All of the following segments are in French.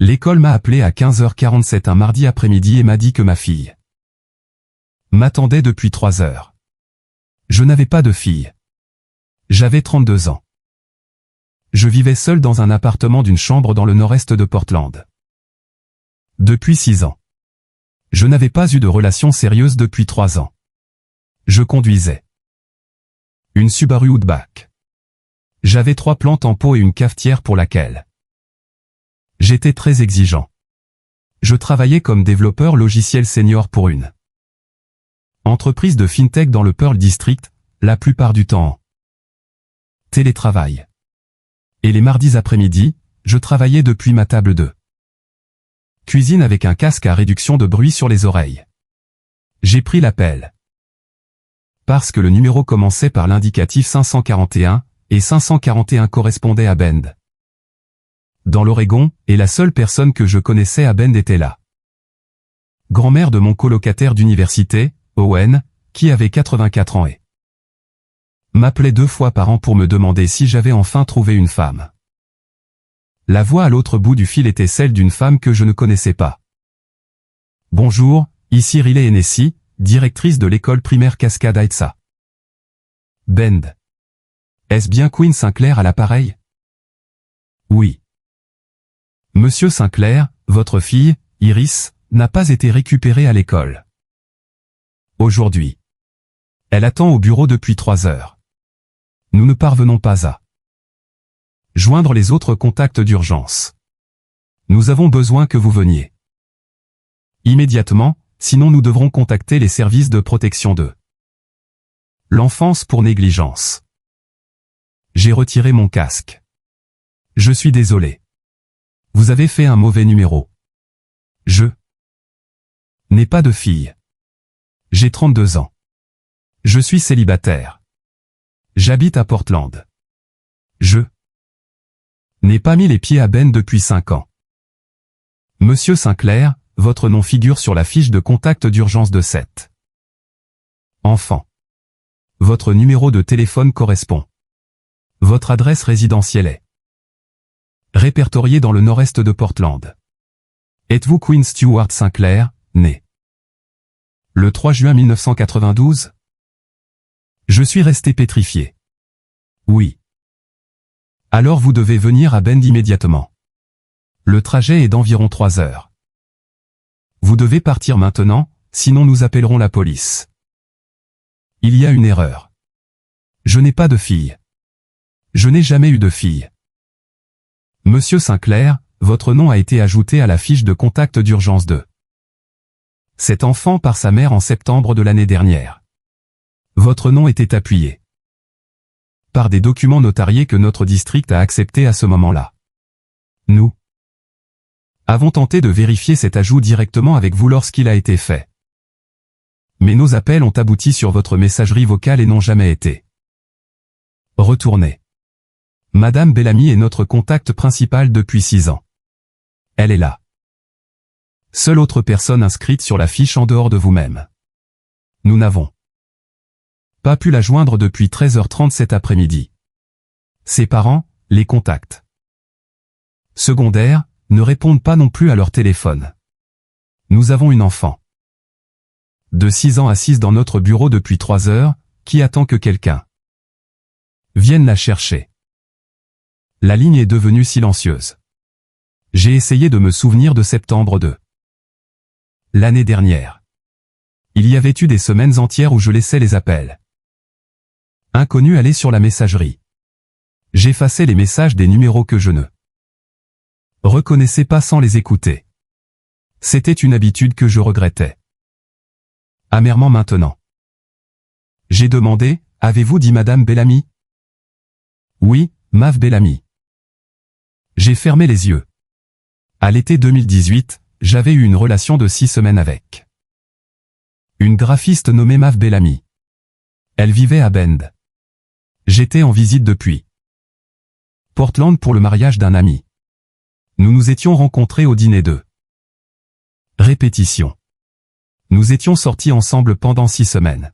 L'école m'a appelé à 15h47 un mardi après-midi et m'a dit que ma fille m'attendait depuis 3 heures. Je n'avais pas de fille. J'avais 32 ans. Je vivais seul dans un appartement d'une chambre dans le nord-est de Portland. Depuis 6 ans. Je n'avais pas eu de relation sérieuse depuis 3 ans. Je conduisais une Subaru Outback. J'avais 3 plantes en pot et une cafetière pour laquelle j'étais très exigeant. Je travaillais comme développeur logiciel senior pour une entreprise de fintech dans le Pearl District, la plupart du temps en télétravail. Et les mardis après-midi, je travaillais depuis ma table de cuisine avec un casque à réduction de bruit sur les oreilles. J'ai pris l'appel parce que le numéro commençait par l'indicatif 541, et 541 correspondait à Bend, dans l'Oregon, et la seule personne que je connaissais à Bend était la grand-mère de mon colocataire d'université, Owen, qui avait 84 ans et m'appelait 2 fois par an pour me demander si j'avais enfin trouvé une femme. La voix à l'autre bout du fil était celle d'une femme que je ne connaissais pas. Bonjour, ici Riley Hennessy, directrice de l'école primaire Cascade Heights à Bend. Est-ce bien Queen Sinclair à l'appareil? Oui. Monsieur Sinclair, votre fille, Iris, n'a pas été récupérée à l'école aujourd'hui. Elle attend au bureau depuis 3 heures. Nous ne parvenons pas à joindre les autres contacts d'urgence. Nous avons besoin que vous veniez immédiatement, sinon nous devrons contacter les services de protection de l'enfance pour négligence. J'ai retiré mon casque. Je suis désolé. Vous avez fait un mauvais numéro. Je n'ai pas de fille. J'ai 32 ans. Je suis célibataire. J'habite à Portland. Je n'ai pas mis les pieds à Bend depuis 5 ans. Monsieur Sinclair, votre nom figure sur la fiche de contact d'urgence de cet enfant. Votre numéro de téléphone correspond. Votre adresse résidentielle est répertoriée dans le nord-est de Portland. Êtes-vous Queen Stewart Sinclair, née le 3 juin 1992? Je suis resté pétrifié. Oui. Alors vous devez venir à Bend immédiatement. Le trajet est d'environ 3 heures. Vous devez partir maintenant, sinon nous appellerons la police. Il y a une erreur. Je n'ai pas de fille. Je n'ai jamais eu de fille. Monsieur Sinclair, votre nom a été ajouté à la fiche de contact d'urgence de cet enfant par sa mère en septembre de l'année dernière. Votre nom était appuyé par des documents notariés que notre district a acceptés à ce moment-là. Nous avons tenté de vérifier cet ajout directement avec vous lorsqu'il a été fait. Mais nos appels ont abouti sur votre messagerie vocale et n'ont jamais été retournés. Madame Bellamy est notre contact principal depuis 6 ans. Elle est là. Seule autre personne inscrite sur la fiche en dehors de vous-même. Nous n'avons pas pu la joindre depuis 13h30 cet après-midi. Ses parents, les contacts secondaires, ne répondent pas non plus à leur téléphone. Nous avons une enfant de 6 ans assise dans notre bureau depuis 3 heures, qui attend que quelqu'un vienne la chercher. La ligne est devenue silencieuse. J'ai essayé de me souvenir de septembre de l'année dernière. Il y avait eu des semaines entières où je laissais les appels inconnus aller sur la messagerie. J'effaçais les messages des numéros que je ne reconnaissais pas sans les écouter. C'était une habitude que je regrettais amèrement maintenant. J'ai demandé, avez-vous dit Madame Bellamy? Oui, Mav Bellamy. J'ai fermé les yeux. À l'été 2018, j'avais eu une relation de 6 semaines avec une graphiste nommée Mav Bellamy. Elle vivait à Bend. J'étais en visite depuis Portland pour le mariage d'un ami. Nous nous étions rencontrés au dîner de répétition. Nous étions sortis ensemble pendant 6 semaines.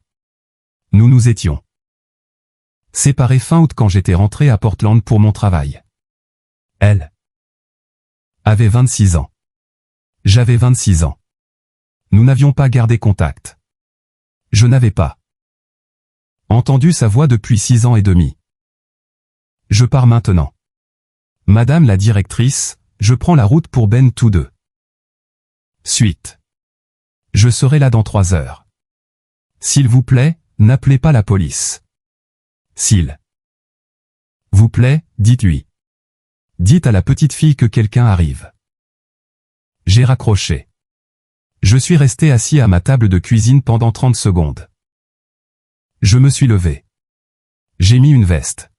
Nous nous étions séparés fin août quand j'étais rentré à Portland pour mon travail. Elle Avait 26 ans. J'avais 26 ans. Nous n'avions pas gardé contact. Je n'avais pas entendu sa voix depuis 6 ans et demi. Je pars maintenant. Madame la directrice, je prends la route pour Ben tous deux. Suite. Je serai là dans 3 heures. S'il vous plaît, n'appelez pas la police. S'il vous plaît, dites-lui. Dites à la petite fille que quelqu'un arrive. J'ai raccroché. Je suis resté assis à ma table de cuisine pendant 30 secondes. Je me suis levé. J'ai mis une veste.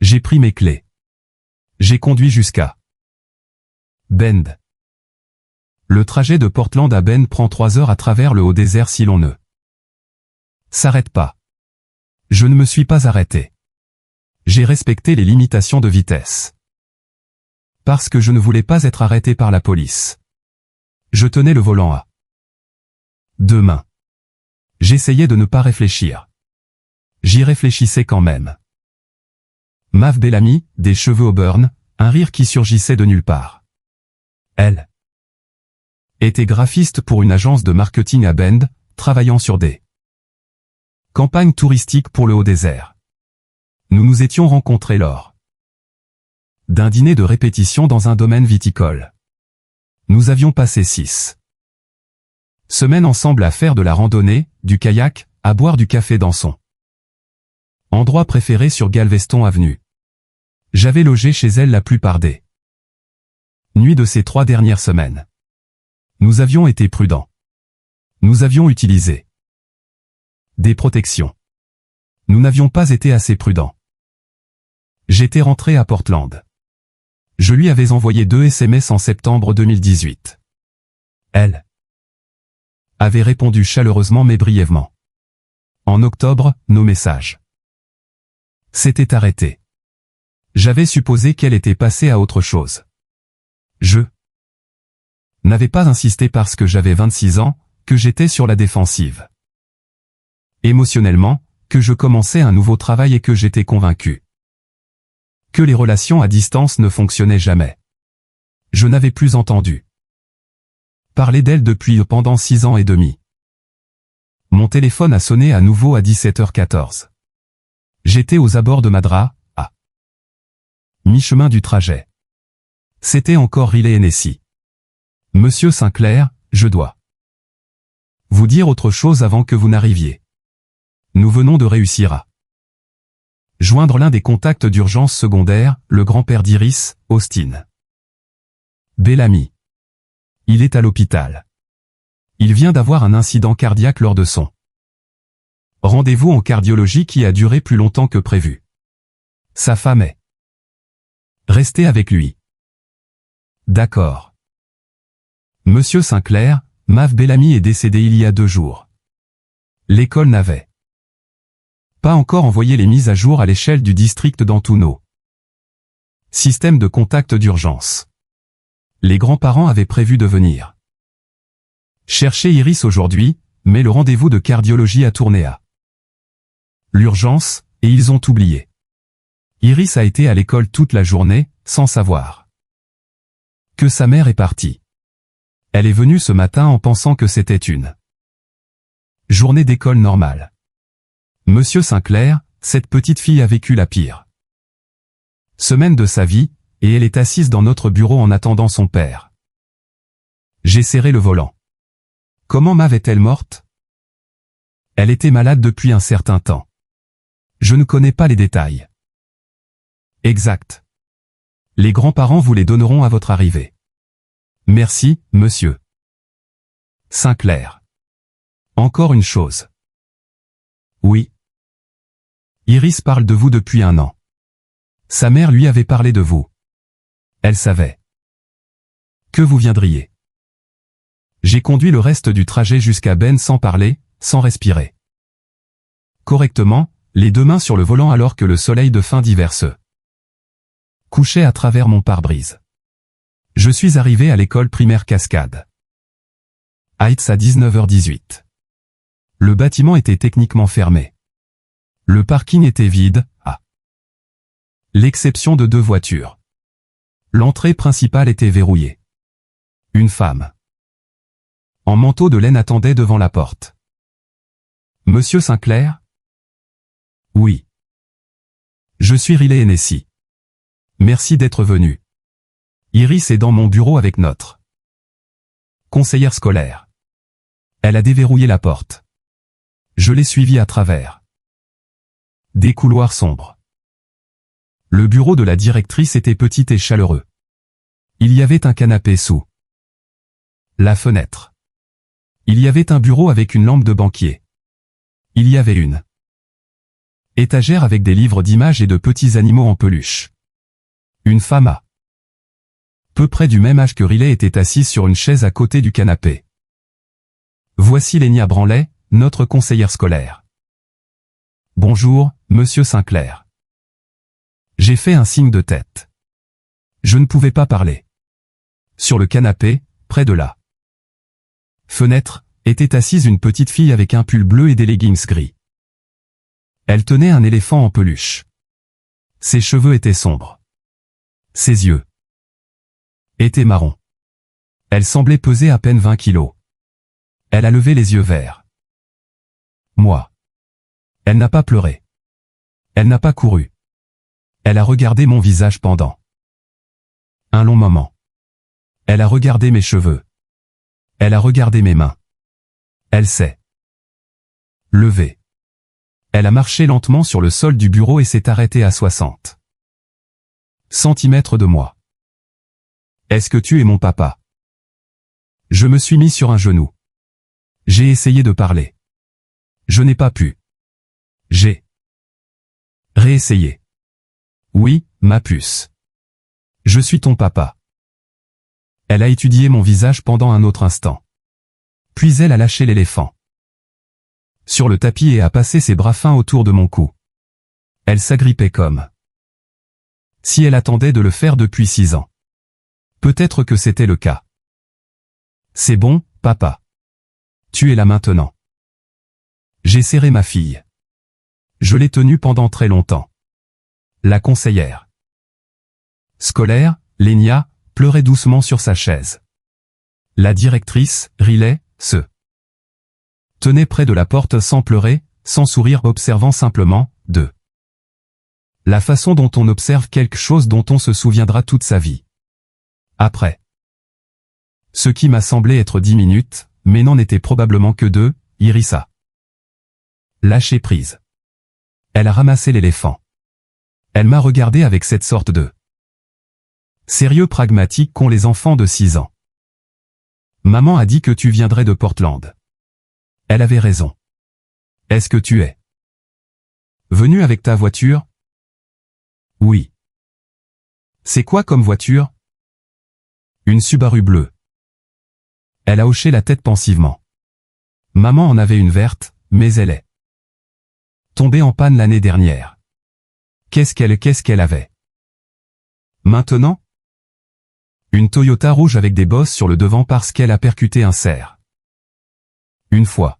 J'ai pris mes clés. J'ai conduit jusqu'à Bend. Le trajet de Portland à Bend prend 3 heures à travers le haut désert si l'on ne s'arrête pas. Je ne me suis pas arrêté. J'ai respecté les limitations de vitesse. Parce que je ne voulais pas être arrêté par la police. Je tenais le volant à 2 mains. J'essayais de ne pas réfléchir. J'y réfléchissais quand même. Mav Bellamy, des cheveux auburn, un rire qui surgissait de nulle part. Elle était graphiste pour une agence de marketing à Bend, travaillant sur des campagnes touristiques pour le Haut-Désert. Nous nous étions rencontrés lors d'un dîner de répétition dans un domaine viticole. Nous avions passé 6 semaines ensemble à faire de la randonnée, du kayak, à boire du café dans son endroit préféré sur Galveston Avenue. J'avais logé chez elle la plupart des nuits de ces 3 dernières semaines. Nous avions été prudents. Nous avions utilisé des protections. Nous n'avions pas été assez prudents. J'étais rentré à Portland. Je lui avais envoyé 2 SMS en septembre 2018. Elle avait répondu chaleureusement mais brièvement. En octobre, nos messages s'étaient arrêtés. J'avais supposé qu'elle était passée à autre chose. Je n'avais pas insisté parce que j'avais 26 ans, que j'étais sur la défensive. Émotionnellement, que je commençais un nouveau travail et que j'étais convaincu que les relations à distance ne fonctionnaient jamais. Je n'avais plus entendu parler d'elle depuis pendant 6 ans et demi. Mon téléphone a sonné à nouveau à 17h14. J'étais aux abords de Madras, à mi-chemin du trajet. C'était encore Riley Hennessy. Monsieur Sinclair, je dois vous dire autre chose avant que vous n'arriviez. Nous venons de réussir à joindre l'un des contacts d'urgence secondaire, le grand-père d'Iris, Austin Bellamy. Il est à l'hôpital. Il vient d'avoir un incident cardiaque lors de son rendez-vous en cardiologie qui a duré plus longtemps que prévu. Sa femme est restée avec lui. D'accord. Monsieur Sinclair, Mav Bellamy est décédé il y a 2 jours. L'école n'avait pas encore envoyé les mises à jour à l'échelle du district dans tous nos systèmes de contact d'urgence. Les grands-parents avaient prévu de venir chercher Iris aujourd'hui, mais le rendez-vous de cardiologie a tourné à l'urgence, et ils ont oublié. Iris a été à l'école toute la journée, sans savoir que sa mère est partie. Elle est venue ce matin en pensant que c'était une journée d'école normale. Monsieur Sinclair, cette petite fille a vécu la pire semaine de sa vie, et elle est assise dans notre bureau en attendant son père. J'ai serré le volant. Comment Mav est-elle morte? Elle était malade depuis un certain temps. Je ne connais pas les détails. Exact. Les grands-parents vous les donneront à votre arrivée. Merci, monsieur Sinclair. Encore une chose. Oui. Iris parle de vous depuis 1 an. Sa mère lui avait parlé de vous. Elle savait que vous viendriez. J'ai conduit le reste du trajet jusqu'à Ben sans parler, sans respirer correctement, les 2 mains sur le volant alors que le soleil de fin d'hiver se couchait à travers mon pare-brise. Je suis arrivé à l'école primaire Cascade Heights à 19h18. Le bâtiment était techniquement fermé. Le parking était vide, à l'exception de 2 voitures. L'entrée principale était verrouillée. Une femme en manteau de laine attendait devant la porte. Monsieur Sinclair? Oui. Je suis Riley Hennessy. Merci d'être venu. Iris est dans mon bureau avec notre conseillère scolaire. Elle a déverrouillé la porte. Je l'ai suivie à travers des couloirs sombres. Le bureau de la directrice était petit et chaleureux. Il y avait un canapé sous la fenêtre. Il y avait un bureau avec une lampe de banquier. Il y avait une étagère avec des livres d'images et de petits animaux en peluche. Une femme à peu près du même âge que Riley était assise sur une chaise à côté du canapé. Voici Lénia Branley, notre conseillère scolaire. Bonjour, monsieur Sinclair. J'ai fait un signe de tête. Je ne pouvais pas parler. Sur le canapé, près de la fenêtre, était assise une petite fille avec un pull bleu et des leggings gris. Elle tenait un éléphant en peluche. Ses cheveux étaient sombres. Ses yeux étaient marrons. Elle semblait peser à peine 20 kilos. Elle a levé les yeux vers moi. Elle n'a pas pleuré. Elle n'a pas couru. Elle a regardé mon visage pendant un long moment. Elle a regardé mes cheveux. Elle a regardé mes mains. Elle s'est levée. Elle a marché lentement sur le sol du bureau et s'est arrêtée à 60 centimètres de moi. Est-ce que tu es mon papa? Je me suis mis sur un genou. J'ai essayé de parler. Je n'ai pas pu. J'ai réessayé. Oui, ma puce. Je suis ton papa. Elle a étudié mon visage pendant un autre instant. Puis elle a lâché l'éléphant sur le tapis et a passé ses bras fins autour de mon cou. Elle s'agrippait comme si elle attendait de le faire depuis 6 ans. Peut-être que c'était le cas. C'est bon, papa. Tu es là maintenant. J'ai serré ma fille. Je l'ai tenue pendant très longtemps. La conseillère scolaire, Lénia, pleurait doucement sur sa chaise. La directrice, Riley, se tenait près de la porte sans pleurer, sans sourire, observant simplement, de la façon dont on observe quelque chose dont on se souviendra toute sa vie. Après ce qui m'a semblé être 10 minutes, mais n'en était probablement que 2, Iris a lâché prise. Elle a ramassé l'éléphant. Elle m'a regardé avec cette sorte de sérieux pragmatique qu'ont les enfants de 6 ans. Maman a dit que tu viendrais de Portland. Elle avait raison. Est-ce que tu es venu avec ta voiture? Oui. C'est quoi comme voiture? Une Subaru bleue. Elle a hoché la tête pensivement. Maman en avait une verte, mais elle est tombée en panne l'année dernière. Qu'est-ce qu'elle avait? Maintenant? Une Toyota rouge avec des bosses sur le devant parce qu'elle a percuté un cerf. Une fois.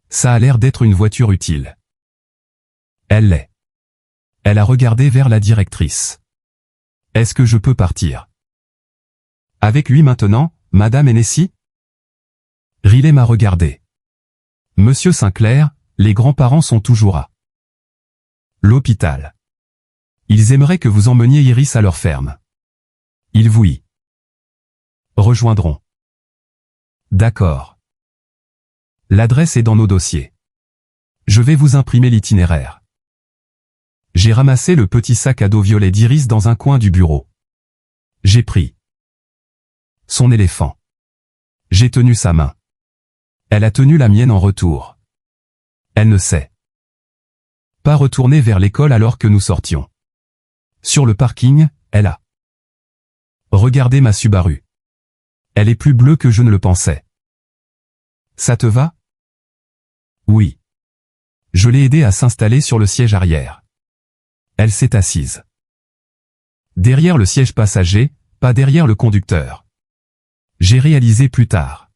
Ça a l'air d'être une voiture utile. Elle l'est. Elle a regardé vers la directrice. Est-ce que je peux partir avec lui maintenant, Madame Hennessy? Riley m'a regardé. Monsieur Sinclair, les grands-parents sont toujours à l'hôpital. Ils aimeraient que vous emmeniez Iris à leur ferme. Ils vous y rejoindront. D'accord. L'adresse est dans nos dossiers. Je vais vous imprimer l'itinéraire. J'ai ramassé le petit sac à dos violet d'Iris dans un coin du bureau. J'ai pris son éléphant. J'ai tenu sa main. Elle a tenu la mienne en retour. Elle ne s'est pas retournée vers l'école alors que nous sortions. Sur le parking, elle a regardé ma Subaru. Elle est plus bleue que je ne le pensais. Ça te va? Oui. Je l'ai aidée à s'installer sur le siège arrière. Elle s'est assise derrière le siège passager, pas derrière le conducteur. J'ai réalisé plus tard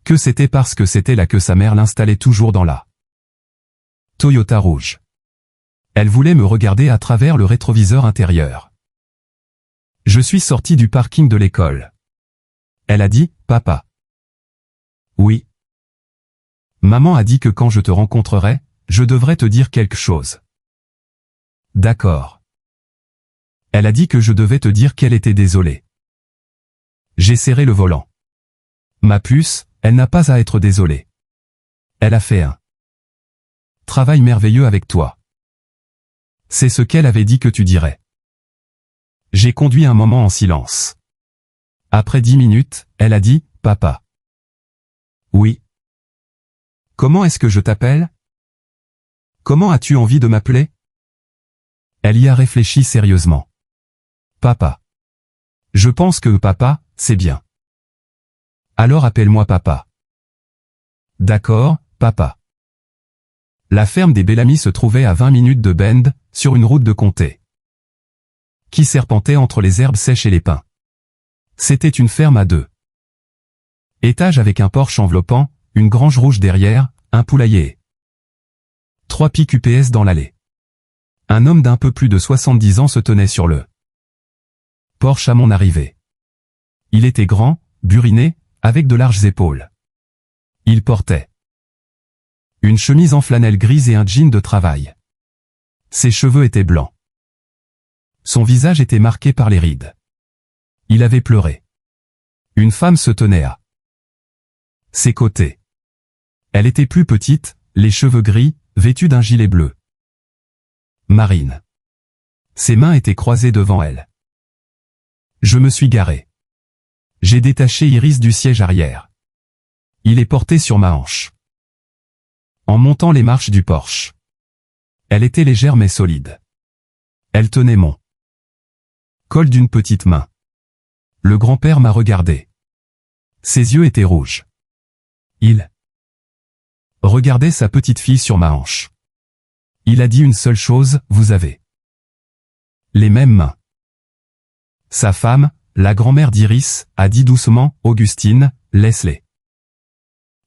que c'était parce que c'était là que sa mère l'installait toujours dans la Toyota rouge. Elle voulait me regarder à travers le rétroviseur intérieur. Je suis sorti du parking de l'école. Elle a dit, papa. Oui. Maman a dit que quand je te rencontrerai, je devrais te dire quelque chose. D'accord. Elle a dit que je devais te dire qu'elle était désolée. J'ai serré le volant. Ma puce, elle n'a pas à être désolée. Elle a fait un travail merveilleux avec toi. C'est ce qu'elle avait dit que tu dirais. J'ai conduit un moment en silence. Après 10 minutes, elle a dit, papa. Oui. Comment est-ce que je t'appelle? Comment as-tu envie de m'appeler? Elle y a réfléchi sérieusement. Papa. Je pense que papa, c'est bien. Alors appelle-moi papa. D'accord, papa. La ferme des Bellamy se trouvait à 20 minutes de Bend, sur une route de comté, qui serpentait entre les herbes sèches et les pins. C'était une ferme à 2 étages avec un porche enveloppant, une grange rouge derrière, un poulailler. 3 pics UPS dans l'allée. Un homme d'un peu plus de 70 ans se tenait sur le porche à mon arrivée. Il était grand, buriné, avec de larges épaules. Il portait une chemise en flanelle grise et un jean de travail. Ses cheveux étaient blancs. Son visage était marqué par les rides. Il avait pleuré. Une femme se tenait à ses côtés. Elle était plus petite, les cheveux gris, vêtue d'un gilet bleu marine. Ses mains étaient croisées devant elle. Je me suis garé. J'ai détaché Iris du siège arrière. Il est porté sur ma hanche. En montant les marches du porche. Elle était légère mais solide. Elle tenait mon col d'une petite main. Le grand-père m'a regardé. Ses yeux étaient rouges. Il regardait sa petite fille sur ma hanche. Il a dit une seule chose, vous avez les mêmes mains. Sa femme, la grand-mère d'Iris, a dit doucement, Augustine, laisse-les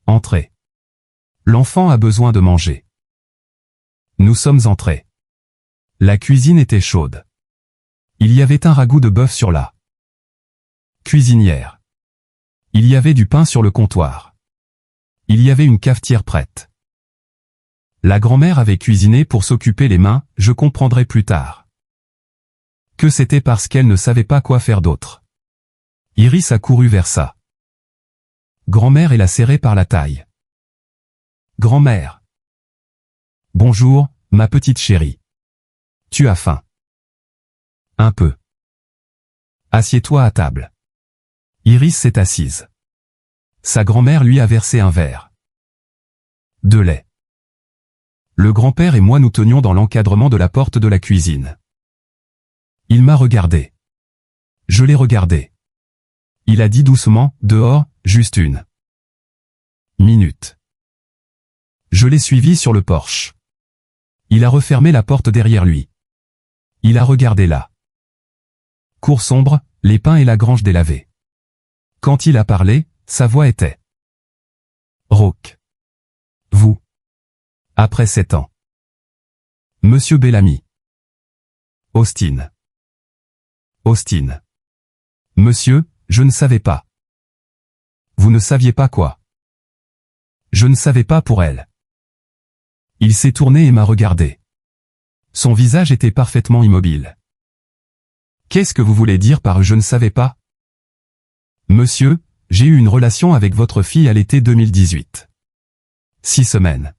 entrer. L'enfant a besoin de manger. Nous sommes entrés. La cuisine était chaude. Il y avait un ragoût de bœuf sur la cuisinière. Il y avait du pain sur le comptoir. Il y avait une cafetière prête. La grand-mère avait cuisiné pour s'occuper les mains, je comprendrai plus tard que c'était parce qu'elle ne savait pas quoi faire d'autre. Iris a couru vers sa grand-mère et l'a serrée par la taille. Grand-mère. Bonjour, ma petite chérie. Tu as faim? Un peu. Assieds-toi à table. Iris s'est assise. Sa grand-mère lui a versé un verre de lait. Le grand-père et moi nous tenions dans l'encadrement de la porte de la cuisine. Il m'a regardé. Je l'ai regardé. Il a dit doucement, dehors, juste une minute. Je l'ai suivi sur le porche. Il a refermé la porte derrière lui. Il a regardé la cour sombre, les pins et la grange délavée. Quand il a parlé, sa voix était rauque. Vous. Après 7 ans. Monsieur Bellamy. Austin. Austin. Monsieur, je ne savais pas. Vous ne saviez pas quoi? Je ne savais pas pour elle. Il s'est tourné et m'a regardé. Son visage était parfaitement immobile. Qu'est-ce que vous voulez dire par « je ne savais pas » ? Monsieur, j'ai eu une relation avec votre fille à l'été 2018. 6 semaines.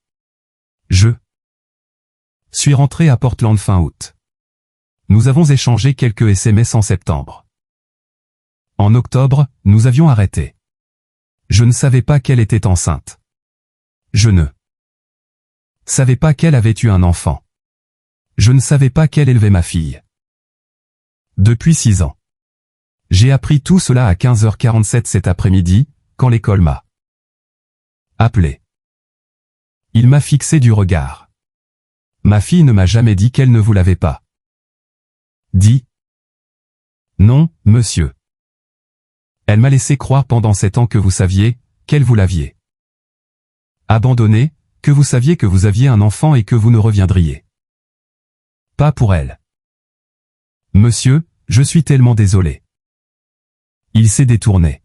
Je suis rentré à Portland fin août. Nous avons échangé quelques SMS en septembre. En octobre, nous avions arrêté. Je ne savais pas qu'elle était enceinte. Je ne savais pas qu'elle avait eu un enfant. Je ne savais pas qu'elle élevait ma fille. Depuis 6 ans. J'ai appris tout cela à 15h47 cet après-midi, quand l'école m'a appelé. Il m'a fixé du regard. Ma fille ne m'a jamais dit qu'elle ne vous l'avait pas dit. Non, monsieur. Elle m'a laissé croire pendant 7 ans que vous saviez, qu'elle vous l'aviez abandonné, que vous saviez que vous aviez un enfant et que vous ne reviendriez pas pour elle. Monsieur, Je suis tellement désolé. Il s'est détourné.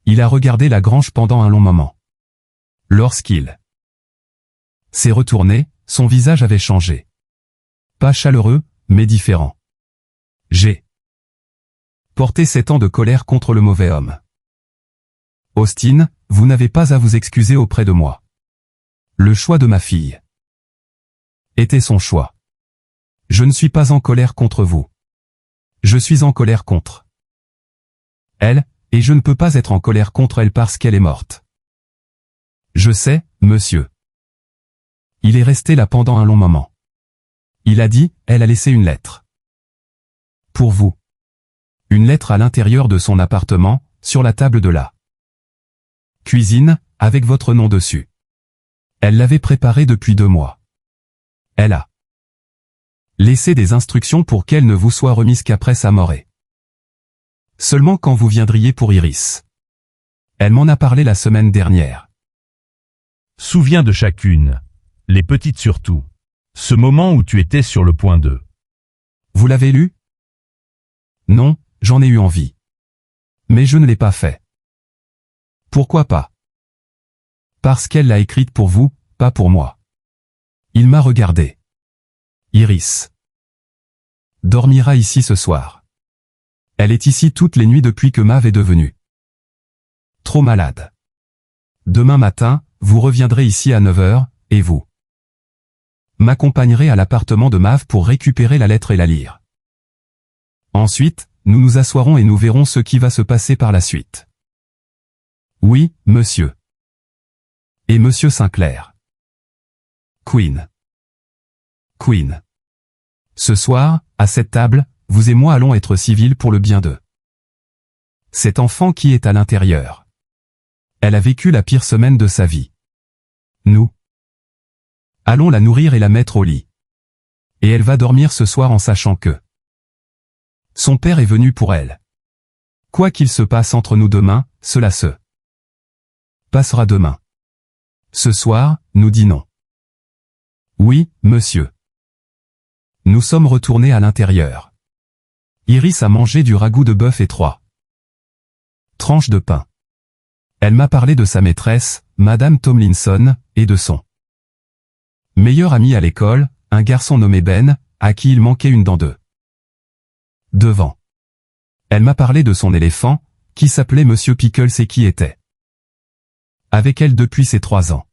Il a regardé la grange pendant un long moment. Lorsqu'il s'est retourné, son visage avait changé. Pas chaleureux, mais différent. J'ai porté 7 ans de colère contre le mauvais homme. Austin, vous n'avez pas à vous excuser auprès de moi. Le choix de ma fille était son choix. Je ne suis pas en colère contre vous. Je suis en colère contre elle, et je ne peux pas être en colère contre elle parce qu'elle est morte. Je sais, monsieur. Il est resté là pendant un long moment. Il a dit, elle a laissé une lettre. Pour vous. Une lettre à l'intérieur de son appartement, sur la table de la cuisine, avec votre nom dessus. Elle l'avait préparée depuis 2 mois. Elle a laissé des instructions pour qu'elle ne vous soit remise qu'après sa mort et seulement quand vous viendriez pour Iris. Elle m'en a parlé la semaine dernière. Souviens de chacune, les petites surtout. Ce moment où tu étais sur le point de... Vous l'avez lu? Non, j'en ai eu envie. Mais je ne l'ai pas fait. Pourquoi pas? Parce qu'elle l'a écrite pour vous, pas pour moi. Il m'a regardé. Iris dormira ici ce soir. Elle est ici toutes les nuits depuis que Mav est devenue trop malade. Demain matin, vous reviendrez ici à 9 h, et vous m'accompagnerez à l'appartement de Mav pour récupérer la lettre et la lire. Ensuite, nous nous assoirons et nous verrons ce qui va se passer par la suite. Oui, monsieur. Et monsieur Sinclair. Queen. Queen. Ce soir, à cette table, vous et moi allons être civils pour le bien de cet enfant qui est à l'intérieur. Elle a vécu la pire semaine de sa vie. Nous allons la nourrir et la mettre au lit. Et elle va dormir ce soir en sachant que son père est venu pour elle. Quoi qu'il se passe entre nous demain, cela se passera demain. Ce soir, nous dînons. Oui, monsieur. Nous sommes retournés à l'intérieur. Iris a mangé du ragoût de bœuf et 3 tranches de pain. Elle m'a parlé de sa maîtresse, Madame Tomlinson, et de son meilleur ami à l'école, un garçon nommé Ben, à qui il manquait une dent devant. Elle m'a parlé de son éléphant, qui s'appelait Monsieur Pickles et qui était avec elle depuis ses 3 ans.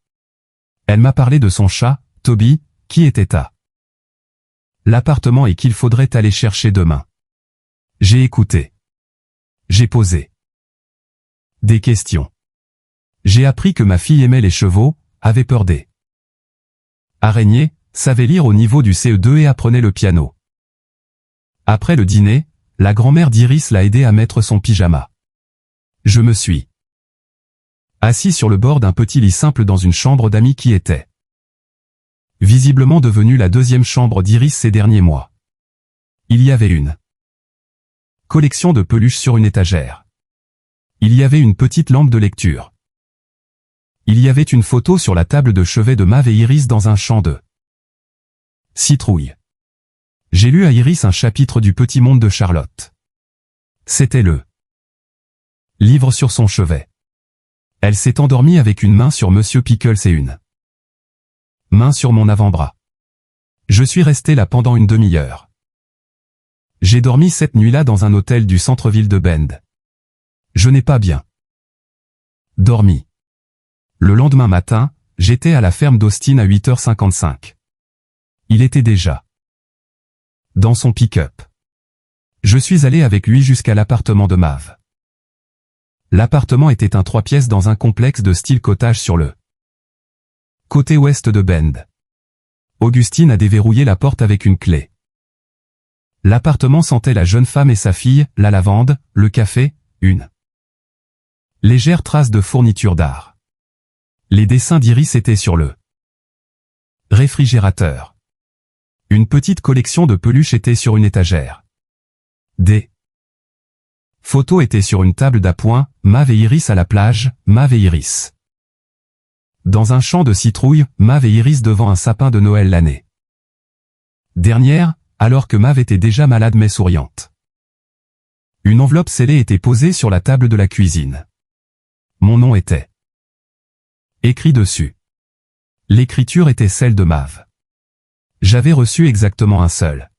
Elle m'a parlé de son chat, Toby, qui était à l'appartement et qu'il faudrait aller chercher demain. J'ai écouté. J'ai posé des questions. J'ai appris que ma fille aimait les chevaux, avait peur des araignées, savait lire au niveau du CE2 et apprenait le piano. Après le dîner, la grand-mère d'Iris l'a aidé à mettre son pyjama. Je me suis assis sur le bord d'un petit lit simple dans une chambre d'amis qui était visiblement devenue la 2e chambre d'Iris ces derniers mois. Il y avait une collection de peluches sur une étagère. Il y avait une petite lampe de lecture. Il y avait une photo sur la table de chevet de Mav et Iris dans un champ de citrouilles. J'ai lu à Iris un chapitre du Petit Monde de Charlotte. C'était le livre sur son chevet. Elle s'est endormie avec une main sur Monsieur Pickles et une main sur mon avant-bras. Je suis resté là pendant une demi-heure. J'ai dormi cette nuit-là dans un hôtel du centre-ville de Bend. Je n'ai pas bien dormi. Le lendemain matin, j'étais à la ferme d'Austin à 8h55. Il était déjà dans son pick-up. Je suis allé avec lui jusqu'à l'appartement de Mav. L'appartement était un 3 pièces dans un complexe de style cottage sur le côté ouest de Bend. Augustine a déverrouillé la porte avec une clé. L'appartement sentait la jeune femme et sa fille, la lavande, le café, une légère trace de fourniture d'art. Les dessins d'Iris étaient sur le réfrigérateur. Une petite collection de peluches était sur une étagère. Des photos étaient sur une table d'appoint, Mav et Iris à la plage, Mav et Iris dans un champ de citrouilles, Mav et Iris devant un sapin de Noël l'année dernière, alors que Mav était déjà malade mais souriante. Une enveloppe scellée était posée sur la table de la cuisine. Mon nom était écrit dessus. L'écriture était celle de Mav. J'avais reçu exactement un seul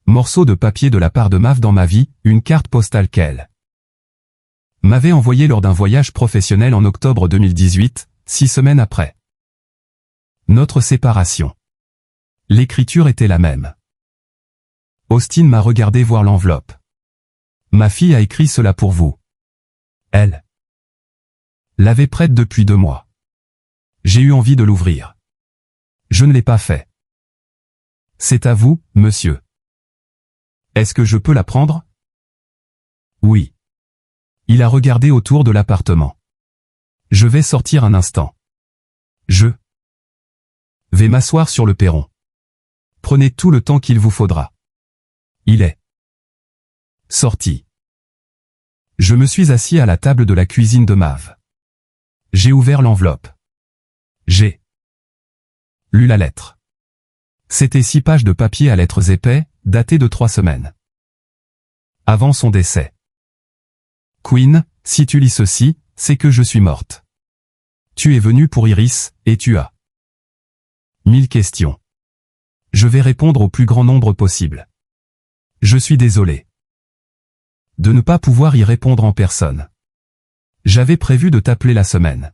morceau de papier de la part de Mav dans ma vie, une carte postale qu'elle m'avait envoyée lors d'un voyage professionnel en octobre 2018, 6 semaines après notre séparation. L'écriture était la même. Austin m'a regardé voir l'enveloppe. Ma fille a écrit cela pour vous. Elle l'avait prête depuis 2 mois. J'ai eu envie de l'ouvrir. Je ne l'ai pas fait. C'est à vous, monsieur. Est-ce que je peux la prendre? Oui. Il a regardé autour de l'appartement. Je vais sortir un instant. Je vais m'asseoir sur le perron. Prenez tout le temps qu'il vous faudra. Il est sorti. Je me suis assis à la table de la cuisine de Mav. J'ai ouvert l'enveloppe. J'ai lu la lettre. C'était 6 pages de papier à lettres épais, datées de 3 semaines avant son décès. Queen, si tu lis ceci, c'est que je suis morte. Tu es venu pour Iris, et tu as 1000 questions. Je vais répondre au plus grand nombre possible. Je suis désolé de ne pas pouvoir y répondre en personne. J'avais prévu de t'appeler la semaine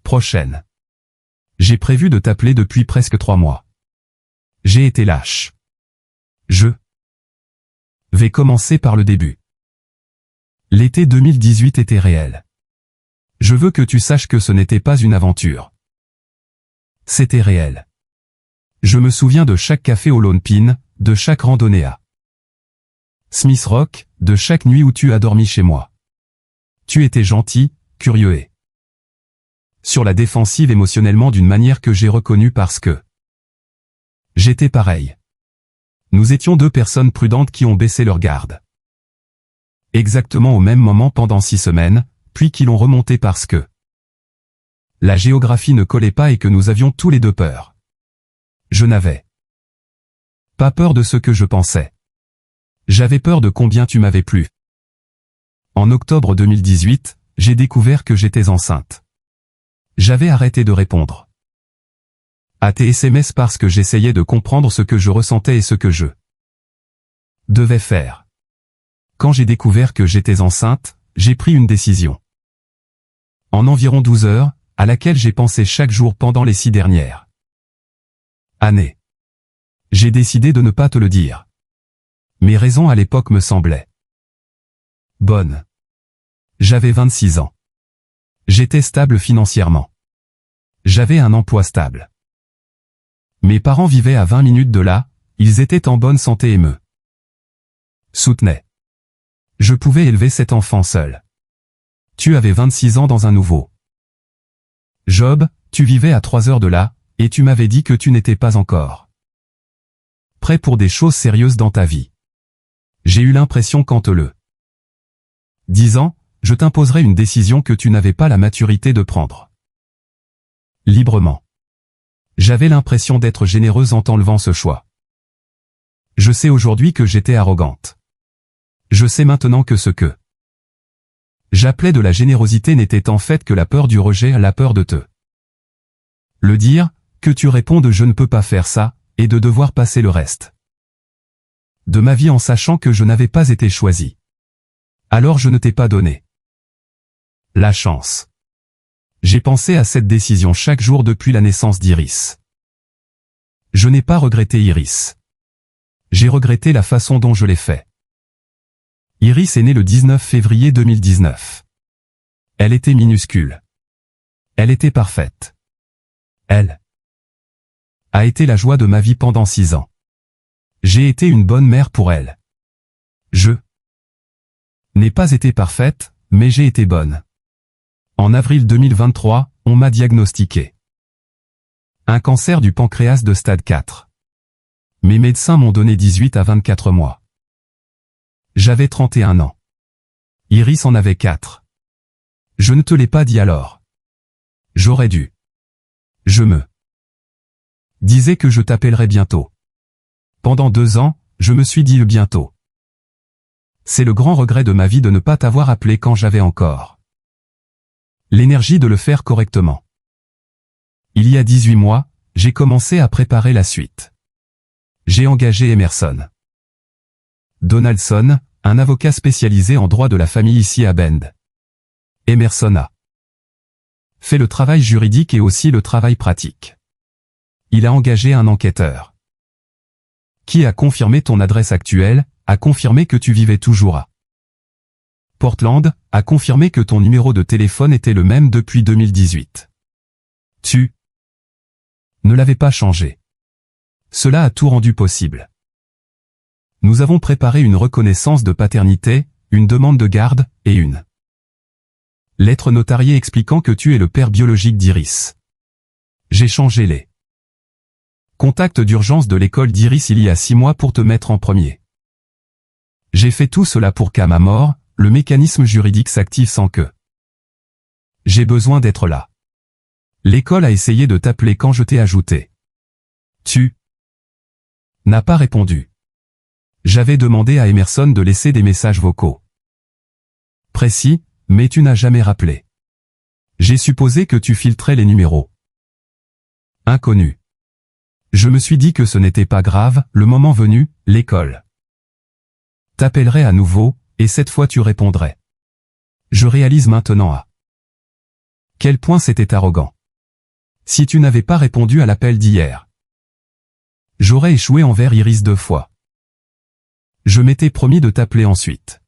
prochaine. J'ai prévu de t'appeler depuis presque 3 mois. J'ai été lâche. Je vais commencer par le début. L'été 2018 était réel. Je veux que tu saches que ce n'était pas une aventure. C'était réel. Je me souviens de chaque café au Lone Pine, de chaque randonnée à Smith Rock, de chaque nuit où tu as dormi chez moi. Tu étais gentil, curieux et sur la défensive émotionnellement d'une manière que j'ai reconnue parce que j'étais pareil. Nous étions 2 personnes prudentes qui ont baissé leur garde. Exactement au même moment pendant 6 semaines, puis qui l'ont remonté parce que la géographie ne collait pas et que nous avions tous les 2 peur. Je n'avais pas peur de ce que je pensais. J'avais peur de combien tu m'avais plu. En octobre 2018, j'ai découvert que j'étais enceinte. J'avais arrêté de répondre à tes SMS parce que j'essayais de comprendre ce que je ressentais et ce que je devais faire. Quand j'ai découvert que j'étais enceinte, j'ai pris une décision. En environ 12 heures, à laquelle j'ai pensé chaque jour pendant les 6 dernières années. J'ai décidé de ne pas te le dire. Mes raisons à l'époque me semblaient bonnes. J'avais 26 ans. J'étais stable financièrement. J'avais un emploi stable. Mes parents vivaient à 20 minutes de là, ils étaient en bonne santé et me soutenaient. Je pouvais élever cet enfant seul. Tu avais 26 ans dans un nouveau job, tu vivais à 3 heures de là, et tu m'avais dit que tu n'étais pas encore prêt pour des choses sérieuses dans ta vie. J'ai eu l'impression qu'en te le disant, je t'imposerais une décision que tu n'avais pas la maturité de prendre librement. J'avais l'impression d'être généreuse en t'enlevant ce choix. Je sais aujourd'hui que j'étais arrogante. Je sais maintenant que ce que j'appelais de la générosité n'était en fait que la peur du rejet, la peur de te le dire, que tu répondes je ne peux pas faire ça, et de devoir passer le reste de ma vie en sachant que je n'avais pas été choisi. Alors je ne t'ai pas donné la chance. J'ai pensé à cette décision chaque jour depuis la naissance d'Iris. Je n'ai pas regretté Iris. J'ai regretté la façon dont je l'ai fait. Iris est née le 19 février 2019. Elle était minuscule. Elle était parfaite. Elle a été la joie de ma vie pendant 6 ans. J'ai été une bonne mère pour elle. Je n'ai pas été parfaite, mais j'ai été bonne. En avril 2023, on m'a diagnostiqué un cancer du pancréas de stade 4. Mes médecins m'ont donné 18 à 24 mois. J'avais 31 ans. Iris en avait 4. Je ne te l'ai pas dit alors. J'aurais dû. Je me disais que je t'appellerais bientôt. Pendant 2 ans, je me suis dit bientôt. C'est le grand regret de ma vie de ne pas t'avoir appelé quand j'avais encore l'énergie de le faire correctement. Il y a 18 mois, j'ai commencé à préparer la suite. J'ai engagé Emerson Donaldson, un avocat spécialisé en droit de la famille ici à Bend. Emerson a fait le travail juridique et aussi le travail pratique. Il a engagé un enquêteur qui a confirmé ton adresse actuelle, a confirmé que tu vivais toujours à Portland, a confirmé que ton numéro de téléphone était le même depuis 2018. Tu ne l'avais pas changé. Cela a tout rendu possible. Nous avons préparé une reconnaissance de paternité, une demande de garde, et une lettre notariée expliquant que tu es le père biologique d'Iris. J'ai changé les contacts d'urgence de l'école d'Iris il y a 6 mois pour te mettre en premier. J'ai fait tout cela pour qu'à ma mort, le mécanisme juridique s'active sans que j'ai besoin d'être là. L'école a essayé de t'appeler quand je t'ai ajouté. Tu n'as pas répondu. J'avais demandé à Emerson de laisser des messages vocaux précis, mais tu n'as jamais rappelé. J'ai supposé que tu filtrais les numéros inconnus. Je me suis dit que ce n'était pas grave, le moment venu, l'école t'appellerait à nouveau, et cette fois tu répondrais. Je réalise maintenant à quel point c'était arrogant. Si tu n'avais pas répondu à l'appel d'hier, j'aurais échoué envers Iris 2 fois. Je m'étais promis de t'appeler ensuite.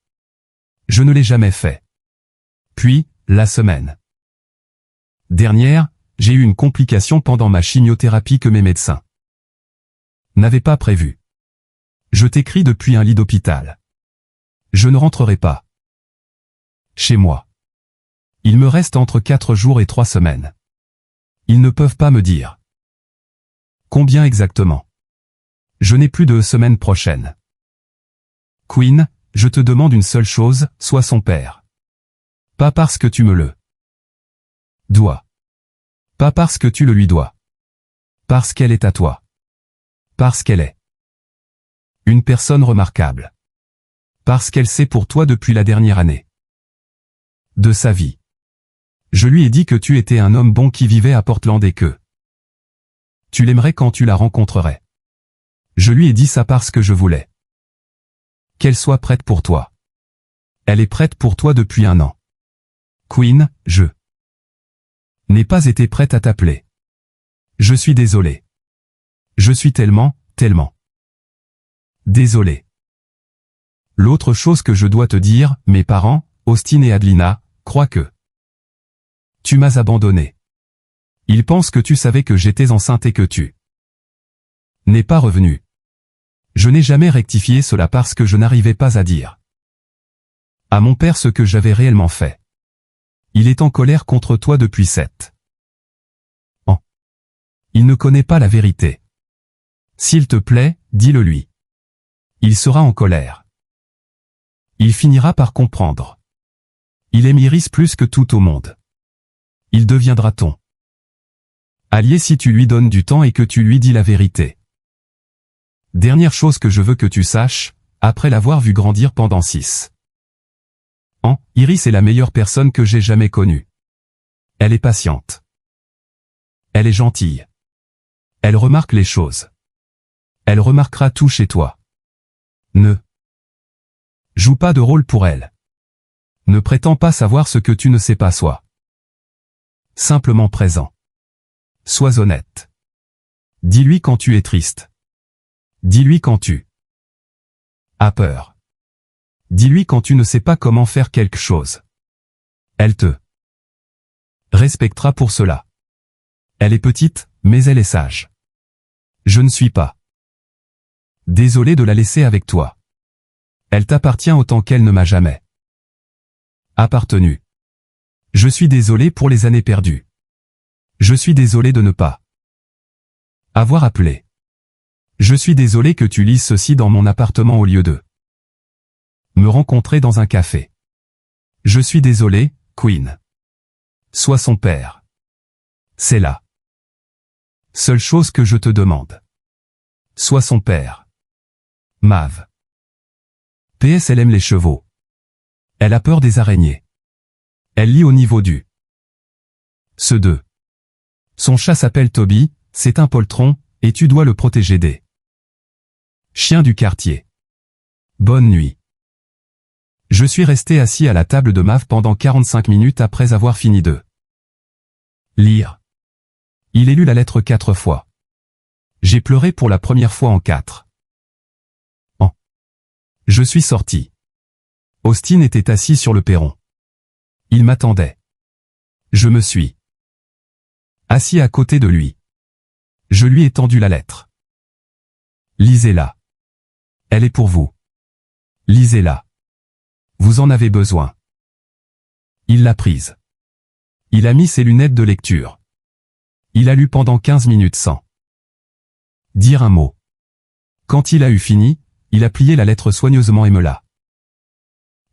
Je ne l'ai jamais fait. Puis, la semaine dernière, j'ai eu une complication pendant ma chimiothérapie que mes médecins n'avaient pas prévue. Je t'écris depuis un lit d'hôpital. Je ne rentrerai pas chez moi. Il me reste entre 4 jours et 3 semaines. Ils ne peuvent pas me dire combien exactement. Je n'ai plus de semaine prochaine. Queen, je te demande une seule chose, sois son père. Pas parce que tu me le dois. Pas parce que tu le lui dois. Parce qu'elle est à toi. Parce qu'elle est une personne remarquable. Parce qu'elle sait pour toi depuis la dernière année de sa vie. Je lui ai dit que tu étais un homme bon qui vivait à Portland et que tu l'aimerais quand tu la rencontrerais. Je lui ai dit ça parce que je voulais qu'elle soit prête pour toi. Elle est prête pour toi depuis 1 an. Queen, je n'ai pas été prête à t'appeler. Je suis désolé. Je suis tellement désolé. L'autre chose que je dois te dire, mes parents, Austin et Adelina, croient que tu m'as abandonné. Ils pensent que tu savais que j'étais enceinte et que tu n'es pas revenu. Je n'ai jamais rectifié cela parce que je n'arrivais pas à dire à mon père ce que j'avais réellement fait. Il est en colère contre toi depuis 7 ans. Il ne connaît pas la vérité. S'il te plaît, dis-le lui. Il sera en colère. Il finira par comprendre. Il aime Iris plus que tout au monde. Il deviendra ton allié si tu lui donnes du temps et que tu lui dis la vérité. Dernière chose que je veux que tu saches, après l'avoir vu grandir pendant 6 ans, Iris est la meilleure personne que j'ai jamais connue. Elle est patiente. Elle est gentille. Elle remarque les choses. Elle remarquera tout chez toi. Ne joue pas de rôle pour elle. Ne prétends pas savoir ce que tu ne sais pas, sois simplement présent. Sois honnête. Dis-lui quand tu es triste. Dis-lui quand tu as peur. Dis-lui quand tu ne sais pas comment faire quelque chose. Elle te respectera pour cela. Elle est petite, mais elle est sage. Je ne suis pas désolé de la laisser avec toi. Elle t'appartient autant qu'elle ne m'a jamais appartenu. Je suis désolé pour les années perdues. Je suis désolé de ne pas avoir appelé. Je suis désolé que tu lises ceci dans mon appartement au lieu de me rencontrer dans un café. Je suis désolé, Queen. Sois son père. C'est la seule chose que je te demande. Sois son père. Mav. PS elle aime les chevaux. Elle a peur des araignées. Elle lit au niveau du. Ce 2. Son chat s'appelle Toby, c'est un poltron, et tu dois le protéger des chiens du quartier. Bonne nuit. Je suis resté assis à la table de Mav pendant 45 minutes après avoir fini de lire. Il a lu la lettre 4 fois. J'ai pleuré pour la première fois en 4 ans. Je suis sorti. Austin était assis sur le perron. Il m'attendait. Je me suis assis à côté de lui. Je lui ai tendu la lettre. Lisez-la. Elle est pour vous. Lisez-la. Vous en avez besoin. Il l'a prise. Il a mis ses lunettes de lecture. Il a lu pendant 15 minutes sans dire un mot. Quand il a eu fini, il a plié la lettre soigneusement et me l'a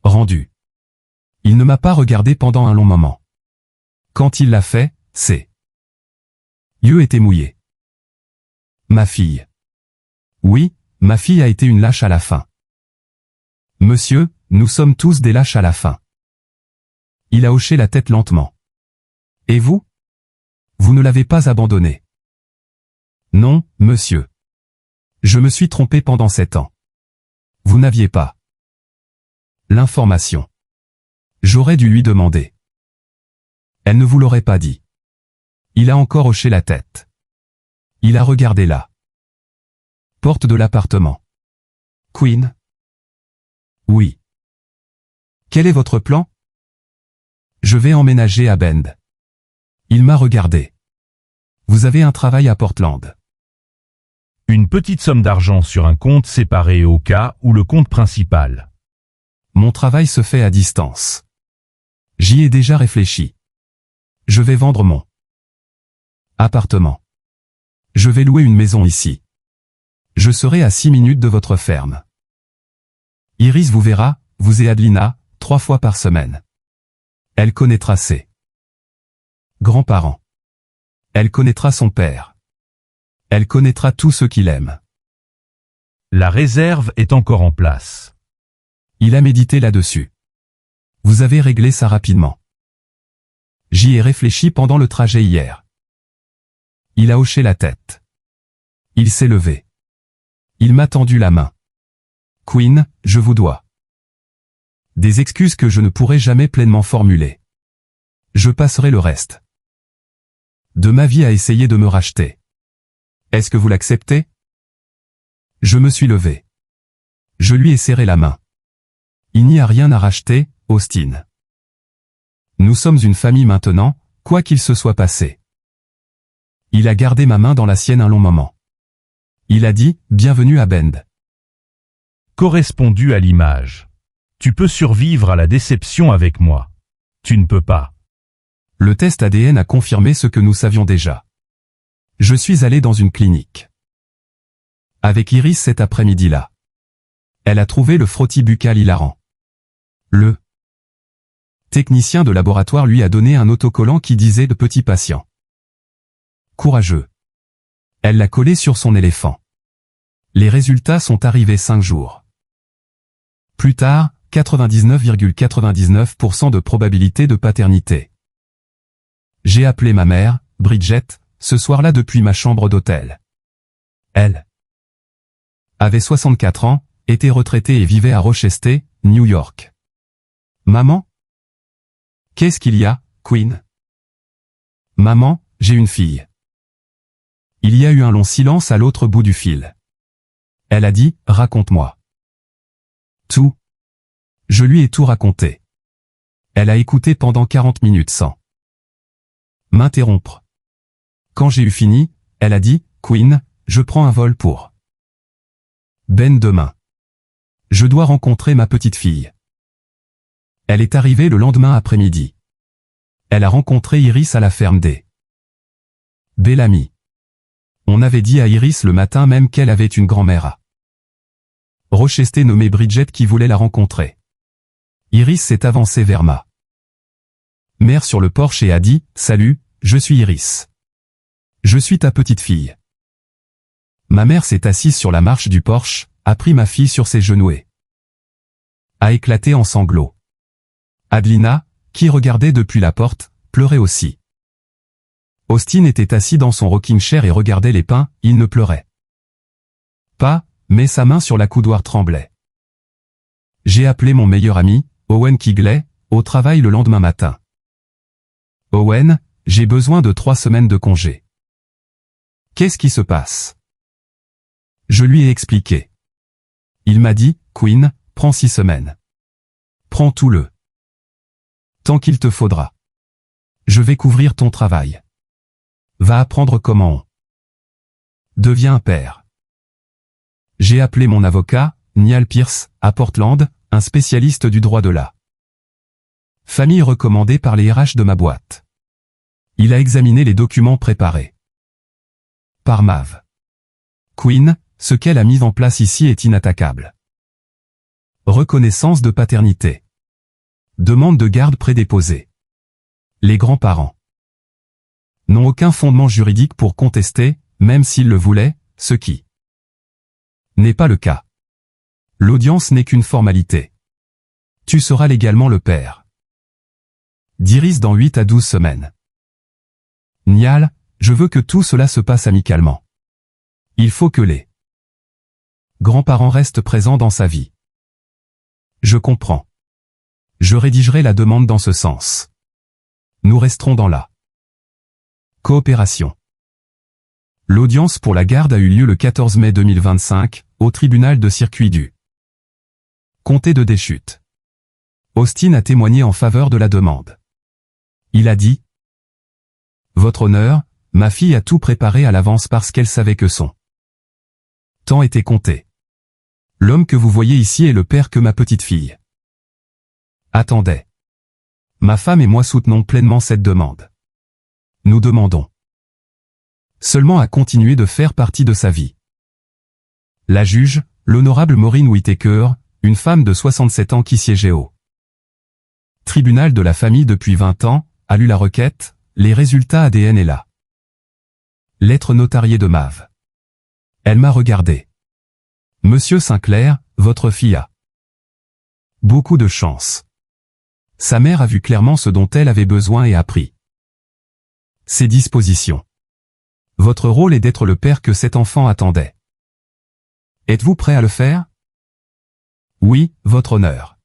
rendue. Il ne m'a pas regardé pendant un long moment. Quand il l'a fait, ses yeux étaient mouillés. Ma fille. Oui, ma fille a été une lâche à la fin. Monsieur, nous sommes tous des lâches à la fin. Il a hoché la tête lentement. Et vous? Vous ne l'avez pas abandonné. Non, monsieur. Je me suis trompé pendant 7 ans. Vous n'aviez pas l'information. J'aurais dû lui demander. Elle ne vous l'aurait pas dit. Il a encore hoché la tête. Il a regardé la porte de l'appartement. Queen? Oui. Quel est votre plan? Je vais emménager à Bend. Il m'a regardé. Vous avez un travail à Portland. Une petite somme d'argent sur un compte séparé au cas où le compte principal. Mon travail se fait à distance. J'y ai déjà réfléchi. Je vais vendre mon appartement. Je vais louer une maison ici. Je serai à 6 minutes de votre ferme. Iris vous verra, vous et Adelina, 3 fois par semaine. Elle connaîtra ses grands-parents. Elle connaîtra son père. Elle connaîtra tous ceux qu'il aime. La réserve est encore en place. Il a médité là-dessus. Vous avez réglé ça rapidement. J'y ai réfléchi pendant le trajet hier. Il a hoché la tête. Il s'est levé. Il m'a tendu la main. Queen, je vous dois des excuses que je ne pourrai jamais pleinement formuler. Je passerai le reste de ma vie à essayer de me racheter. Est-ce que vous l'acceptez? Je me suis levé. Je lui ai serré la main. Il n'y a rien à racheter, Austin. Nous sommes une famille maintenant, quoi qu'il se soit passé. Il a gardé ma main dans la sienne un long moment. Il a dit, bienvenue à Bend. Correspondu à l'image. Tu peux survivre à la déception avec moi. Tu ne peux pas. Le test ADN a confirmé ce que nous savions déjà. Je suis allé dans une clinique. Avec Iris cet après-midi-là. Elle a trouvé le frottis buccal hilarant. Le technicien de laboratoire lui a donné un autocollant qui disait « de petit patient ». Courageux. Elle l'a collé sur son éléphant. Les résultats sont arrivés 5 jours plus tard, 99,99% de probabilité de paternité. J'ai appelé ma mère, Bridget, ce soir-là depuis ma chambre d'hôtel. Elle avait 64 ans, était retraitée et vivait à Rochester, New York. Maman? Qu'est-ce qu'il y a, Queen? Maman, j'ai une fille. Il y a eu un long silence à l'autre bout du fil. Elle a dit, raconte-moi. Tout. Je lui ai tout raconté. Elle a écouté pendant 40 minutes sans m'interrompre. Quand j'ai eu fini, elle a dit, Queen, je prends un vol pour Ben demain. Je dois rencontrer ma petite fille. Elle est arrivée le lendemain après-midi. Elle a rencontré Iris à la ferme des Bellamy. On avait dit à Iris le matin même qu'elle avait une grand-mère à Rochester nommée Bridget qui voulait la rencontrer. Iris s'est avancée vers ma mère sur le porche et a dit, « Salut, je suis Iris. Je suis ta petite fille. » Ma mère s'est assise sur la marche du porche, a pris ma fille sur ses genoux et a éclaté en sanglots. Adelina, qui regardait depuis la porte, pleurait aussi. Austin était assis dans son rocking chair et regardait les pins, il ne pleurait pas, mais sa main sur la coudoir tremblait. J'ai appelé mon meilleur ami, Owen Kigley, au travail le lendemain matin. Owen, j'ai besoin de 3 semaines de congé. Qu'est-ce qui se passe? Je lui ai expliqué. Il m'a dit, Quinn, prends 6 semaines. Prends tout le temps qu'il te faudra. Je vais couvrir ton travail. Va apprendre comment on devient un père. J'ai appelé mon avocat, Niall Pierce, à Portland, un spécialiste du droit de la famille recommandé par les RH de ma boîte. Il a examiné les documents préparés par Mav. Quinn, ce qu'elle a mis en place ici est inattaquable. Reconnaissance de paternité. Demande de garde prédéposée. Les grands-parents n'ont aucun fondement juridique pour contester, même s'ils le voulaient, ce qui n'est pas le cas. L'audience n'est qu'une formalité. Tu seras légalement le père d'Iris dans 8 à 12 semaines. Niall, je veux que tout cela se passe amicalement. Il faut que les grands-parents restent présents dans sa vie. Je comprends. Je rédigerai la demande dans ce sens. Nous resterons dans la coopération. L'audience pour la garde a eu lieu le 14 mai 2025, au tribunal de circuit du comté de Deschutes. Austin a témoigné en faveur de la demande. Il a dit : Votre honneur, ma fille a tout préparé à l'avance parce qu'elle savait que son temps était compté. L'homme que vous voyez ici est le père que ma petite fille attendait. Ma femme et moi soutenons pleinement cette demande. Nous demandons seulement à continuer de faire partie de sa vie. La juge, l'honorable Maureen Whittaker, une femme de 67 ans qui siégeait au tribunal de la famille depuis 20 ans, a lu la requête, les résultats ADN et la lettre notariée de Mav. Elle m'a regardé. Monsieur Sinclair, votre fille a beaucoup de chance. Sa mère a vu clairement ce dont elle avait besoin et a pris ses dispositions. Votre rôle est d'être le père que cet enfant attendait. Êtes-vous prêt à le faire? Oui, votre honneur.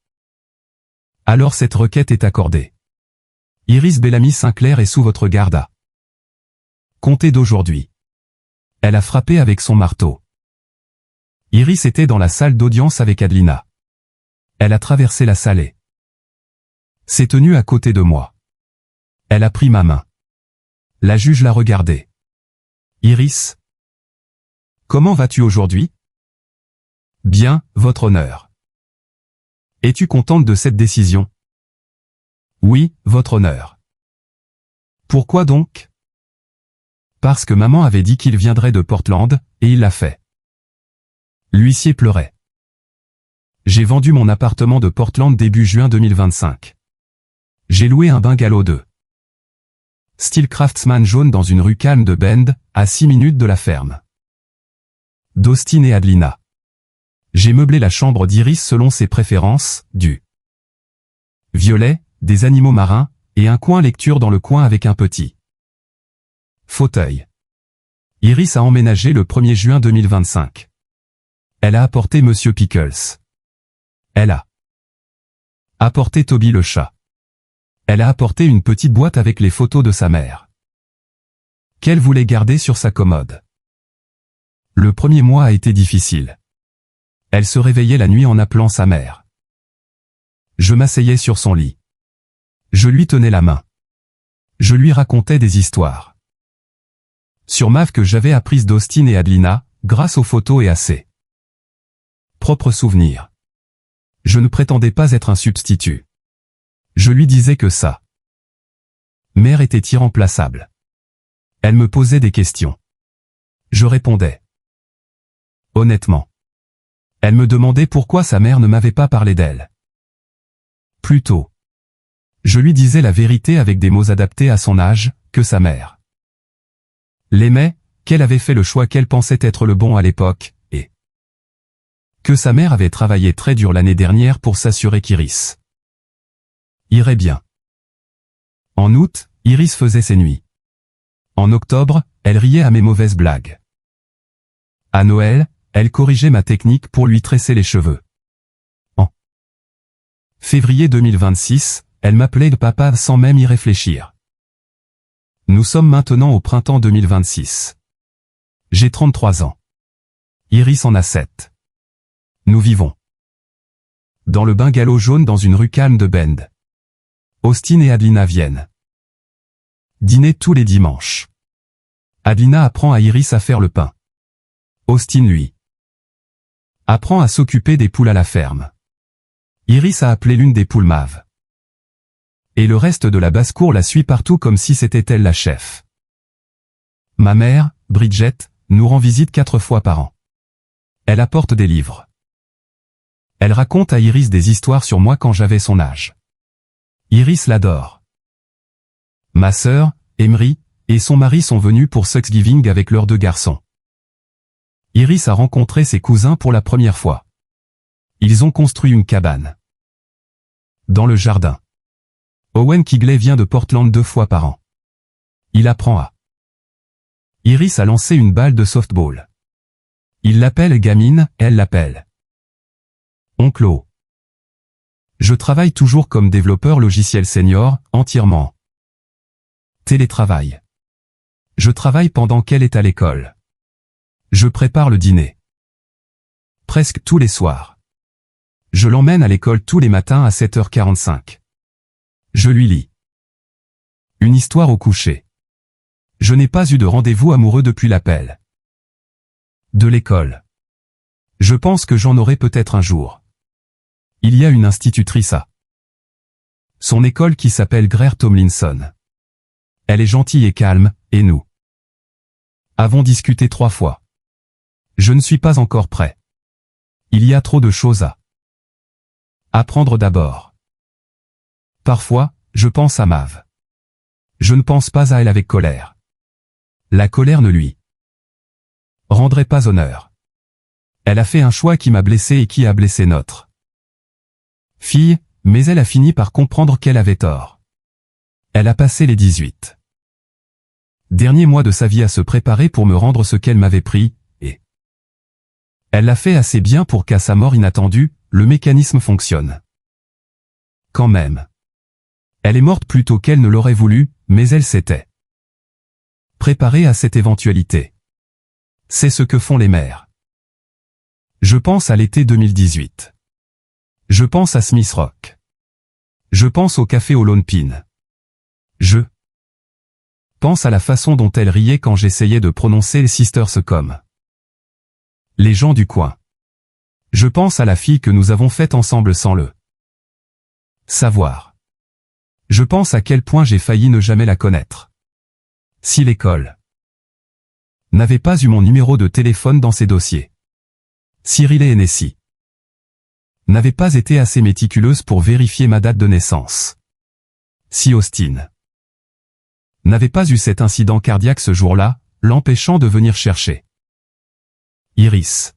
Alors cette requête est accordée. Iris Bellamy Sinclair est sous votre garde à compter d'aujourd'hui. Elle a frappé avec son marteau. Iris était dans la salle d'audience avec Adelina. Elle a traversé la salle et s'est tenue à côté de moi. Elle a pris ma main. La juge l'a regardée. Iris, comment vas-tu aujourd'hui? Bien, votre honneur. Es-tu contente de cette décision? Oui, votre honneur. Pourquoi donc? Parce que maman avait dit qu'il viendrait de Portland, et il l'a fait. L'huissier pleurait. J'ai vendu mon appartement de Portland début juin 2025. J'ai loué un bungalow de style craftsman jaune dans une rue calme de Bend, à 6 minutes de la ferme d'Austin et Adelina. J'ai meublé la chambre d'Iris selon ses préférences, du violet, des animaux marins, et un coin lecture dans le coin avec un petit fauteuil. Iris a emménagé le 1er juin 2025. Elle a apporté Monsieur Pickles. Elle a apporté Toby le chat. Elle a apporté une petite boîte avec les photos de sa mère, qu'elle voulait garder sur sa commode. Le premier mois a été difficile. Elle se réveillait la nuit en appelant sa mère. Je m'asseyais sur son lit. Je lui tenais la main. Je lui racontais des histoires sur Mav que j'avais apprises d'Austin et Adelina, grâce aux photos et à ses propres souvenirs. Je ne prétendais pas être un substitut. Je lui disais que sa mère était irremplaçable. Elle me posait des questions. Je répondais. Honnêtement. Elle me demandait pourquoi sa mère ne m'avait pas parlé d'elle. Plus tôt. Je lui disais la vérité avec des mots adaptés à son âge, que sa mère l'aimait, qu'elle avait fait le choix qu'elle pensait être le bon à l'époque, et que sa mère avait travaillé très dur l'année dernière pour s'assurer qu'Iris irait bien. En août, Iris faisait ses nuits. En octobre, elle riait à mes mauvaises blagues. À Noël, elle corrigeait ma technique pour lui tresser les cheveux. En février 2026, elle m'appelait de papa sans même y réfléchir. Nous sommes maintenant au printemps 2026. J'ai 33 ans. Iris en a 7. Nous vivons dans le bungalow jaune dans une rue calme de Bend. Austin et Adelina viennent dîner tous les dimanches. Adelina apprend à Iris à faire le pain. Austin, lui, apprend à s'occuper des poules à la ferme. Iris a appelé l'une des poules Mav. Et le reste de la basse-cour la suit partout comme si c'était elle la chef. Ma mère, Bridget, nous rend visite 4 fois par an. Elle apporte des livres. Elle raconte à Iris des histoires sur moi quand j'avais son âge. Iris l'adore. Ma sœur, Emery, et son mari sont venus pour Thanksgiving avec leurs 2 garçons. Iris a rencontré ses cousins pour la première fois. Ils ont construit une cabane dans le jardin. Owen Kigley vient de Portland 2 fois par an. Il apprend à Iris a lancé une balle de softball. Il l'appelle gamine, elle l'appelle Oncle O. Je travaille toujours comme développeur logiciel senior, entièrement télétravail. Je travaille pendant qu'elle est à l'école. Je prépare le dîner presque tous les soirs. Je l'emmène à l'école tous les matins à 7h45. Je lui lis une histoire au coucher. Je n'ai pas eu de rendez-vous amoureux depuis l'appel de l'école. Je pense que j'en aurai peut-être un jour. Il y a une institutrice à son école qui s'appelle Greer Tomlinson. Elle est gentille et calme, et nous avons discuté 3 fois. Je ne suis pas encore prêt. Il y a trop de choses à apprendre d'abord. Parfois, je pense à Mav. Je ne pense pas à elle avec colère. La colère ne lui rendrait pas honneur. Elle a fait un choix qui m'a blessé et qui a blessé notre fille, mais elle a fini par comprendre qu'elle avait tort. Elle a passé les 18 derniers mois de sa vie à se préparer pour me rendre ce qu'elle m'avait pris, et elle l'a fait assez bien pour qu'à sa mort inattendue, le mécanisme fonctionne. Quand même. Elle est morte plus tôt qu'elle ne l'aurait voulu, mais elle s'était préparée à cette éventualité. C'est ce que font les mères. Je pense à l'été 2018. Je pense à Smith Rock. Je pense au café au Lone Pine. Je pense à la façon dont elle riait quand j'essayais de prononcer les Sisters comme les gens du coin. Je pense à la fille que nous avons faite ensemble sans le savoir. Je pense à quel point j'ai failli ne jamais la connaître. Si l'école n'avait pas eu mon numéro de téléphone dans ses dossiers. Cyril et Hennessy n'avait pas été assez méticuleuse pour vérifier ma date de naissance. Si Austin n'avait pas eu cet incident cardiaque ce jour-là, l'empêchant de venir chercher Iris.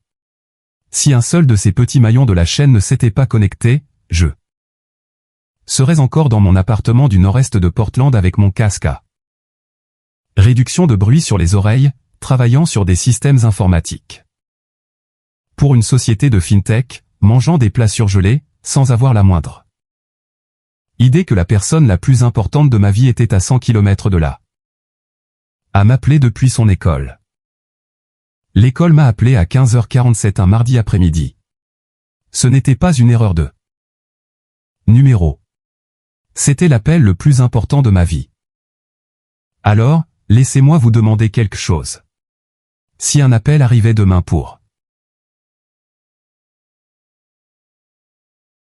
Si un seul de ces petits maillons de la chaîne ne s'était pas connecté, je serais encore dans mon appartement du nord-est de Portland avec mon casque à réduction de bruit sur les oreilles, travaillant sur des systèmes informatiques. Pour une société de fintech, mangeant des plats surgelés, sans avoir la moindre idée que la personne la plus importante de ma vie était à 100 km de là. À m'appeler depuis son école. L'école m'a appelé à 15h47 un mardi après-midi. Ce n'était pas une erreur de numéro. C'était l'appel le plus important de ma vie. Alors, laissez-moi vous demander quelque chose. Si un appel arrivait demain pour